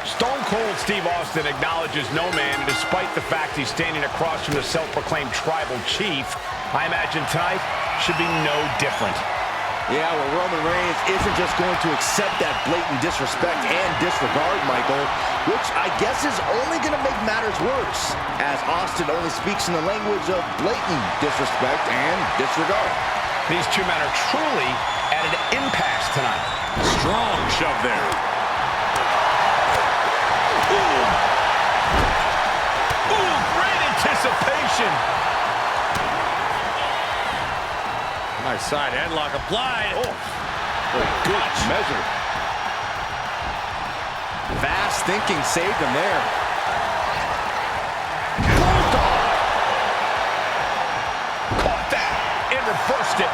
Stone Cold Steve Austin acknowledges no man, and despite the fact he's standing across from the self-proclaimed tribal chief, I imagine tonight should be no different. Yeah, well, Roman Reigns isn't just going to accept that blatant disrespect and disregard, Michael, which I guess is only going to make matters worse, as Austin only speaks in the language of blatant disrespect and disregard. These two men are truly at an impasse tonight. Strong shove there. Ooh, great anticipation. Nice side headlock applied. Oh, good measure. Fast thinking saved him there. Caught that and reversed it.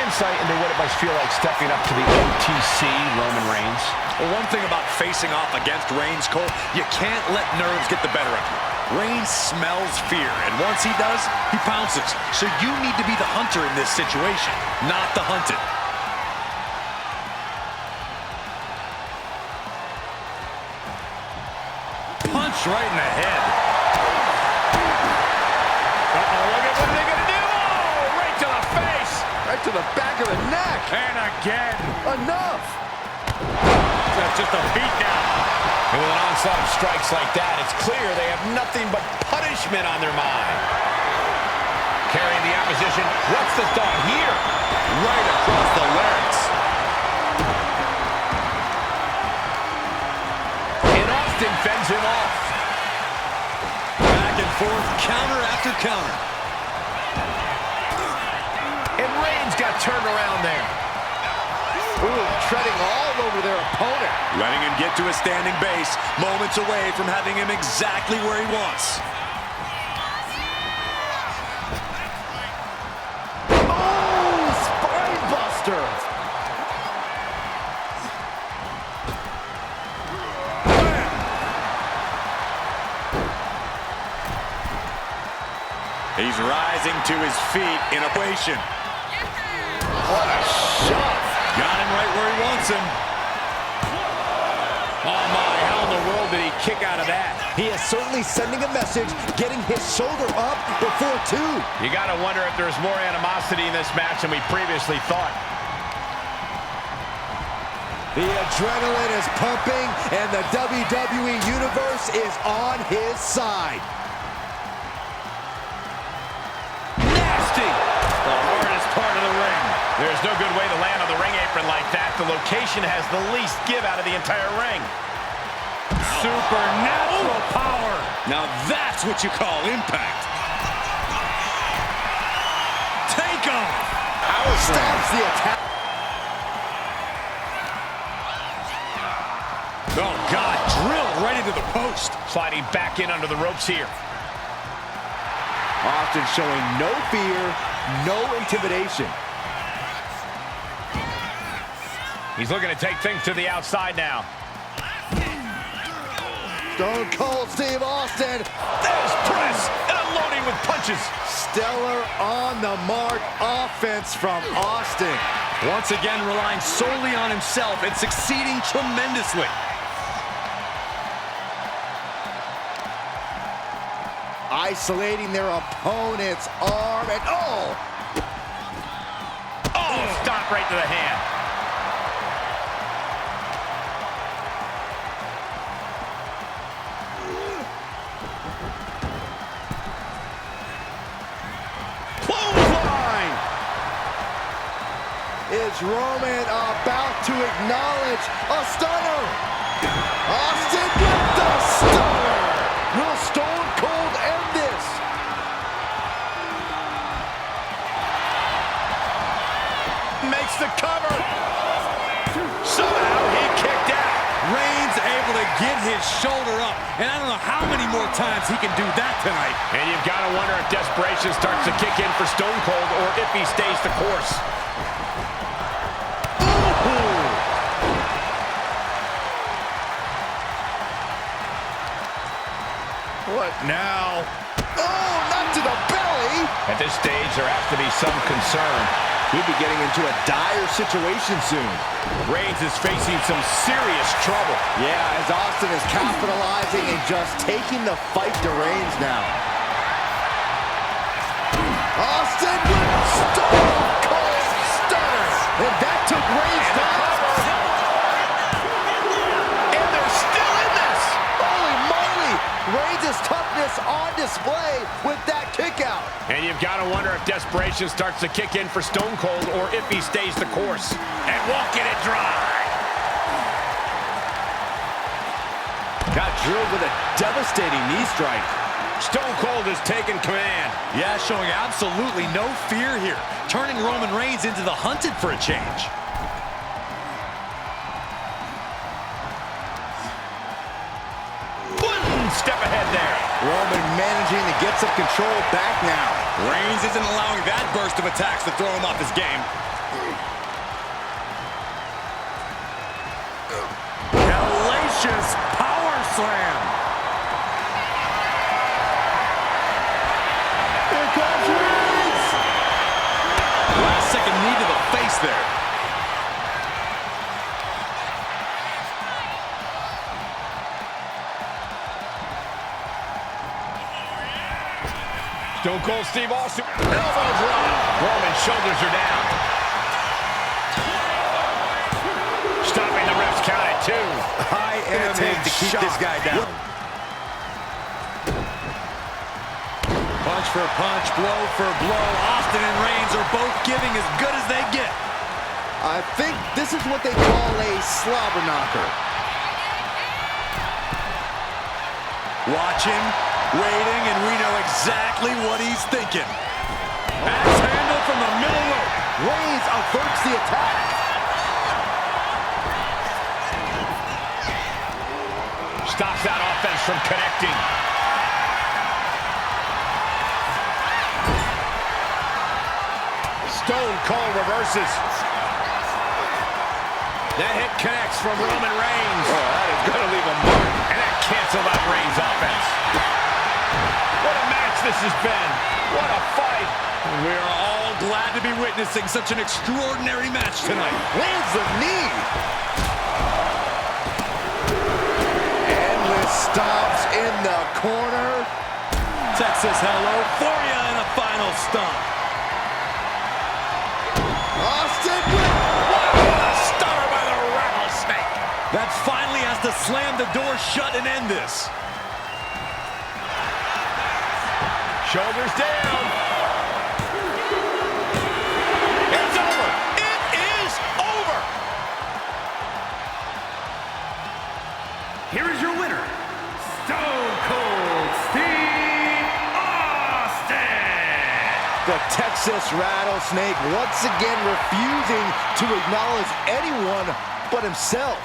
Insight into what it must feel like stepping up to the OTC, Roman Reigns. Well, one thing about facing off against Reigns, Cole, you can't let nerves get the better of you. Reigns smells fear, and once he does, he pounces. So you need to be the hunter in this situation, not the hunted. Punch right in the head. Look at what they're going to do. Oh, right to the face. Right to the back of the neck. And again. Enough. That's just a beatdown. And with an onslaught of strikes like that, it's clear they have nothing but punishment on their mind. Carrying the opposition. What's the thought here? Right across the larynx. And Austin fends him off. Back and forth, counter after counter. And Reigns got turned around there. Ooh, treading all over their opponent. Letting him get to a standing base, moments away from having him exactly where he wants. Oh, spine buster. He's rising to his feet in equation. What a shot. Got him right where he wants him. Oh my, how in the world did he kick out of that? He is certainly sending a message, getting his shoulder up before two. You gotta wonder if there's more animosity in this match than we previously thought. The adrenaline is pumping, and the WWE Universe is on his side. Nasty! The hardest part of the ring. There's no good way to land on the ring apron like that. The location has the least give out of the entire ring. Supernatural power. Now that's what you call impact. Take off. Stops the attack. Oh, God, drilled right into the post. Sliding back in under the ropes here. Austin showing no fear, no intimidation. He's looking to take things to the outside now. Stone Cold Steve Austin. There's press and unloading with punches. Stellar on the mark offense from Austin. Once again, relying solely on himself and succeeding tremendously. Isolating their opponent's arm and Oh, stop right to the hand. Clothesline! Is Roman about to acknowledge a stunner? Austin with the stunner! Will Stone Cold end this? Makes the cover. Somehow he kicked out. Reigns able to get his shoulder up, and I don't know how many more times he can do that tonight. And you've got to wonder if desperation starts to kick in for Stone Cold or if he stays the course. What now? Oh, to the belly. At this stage, there has to be some concern. He'd be getting into a dire situation soon. Reigns is facing some serious trouble. Yeah, as Austin is capitalizing and just taking the fight to Reigns now. Austin with Stone Cold Stunner. And that took Reigns down. And they're still in this. Holy moly. Reigns' toughness on display with that kick out. And you've got to wonder if desperation starts to kick in for Stone Cold or if he stays the course. And walking it dry. Got drilled with a devastating knee strike. Stone Cold has taken command. Yeah, showing absolutely no fear here. Turning Roman Reigns into the hunted for a change. One step ahead there. Roman managing to get some control back now. Reigns isn't allowing that burst of attacks to throw him off his game. Hellacious power slam. Here comes Reigns. Last second knee to the face there. Stone Cold Steve Austin. Elbow drop. Roman's shoulders are down. Stopping the ref's count at 2. I am take to keep this guy down. Punch for punch, blow for blow. Austin and Reigns are both giving as good as they get. I think this is what they call a slobber knocker. Watching, waiting, and we know exactly what he's thinking. Axe handle from the middle rope. Reigns averts the attack. Stops that offense from connecting. Stone Cold reverses. That hit connects from Roman Reigns. Oh, that is going to leave a mark. And that canceled out Reigns' offense. What a match this has been. What a fight. We are all glad to be witnessing such an extraordinary match tonight. Lands the knee. Endless stomps in the corner. Texas hello for you in a final stomp. Austin with What a stunner by the rattlesnake. That finally has to slam the door shut and end this. Shoulders down. It's over. It is over. Here is your winner, Stone Cold Steve Austin. the Texas Rattlesnake once again refusing to acknowledge anyone but himself.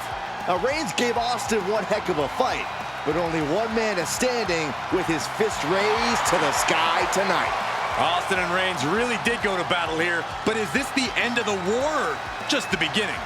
Now, Reigns gave Austin one heck of a fight, but only one man is standing with his fist raised to the sky tonight. Austin and Reigns really did go to battle here, but is this the end of the war or just the beginning?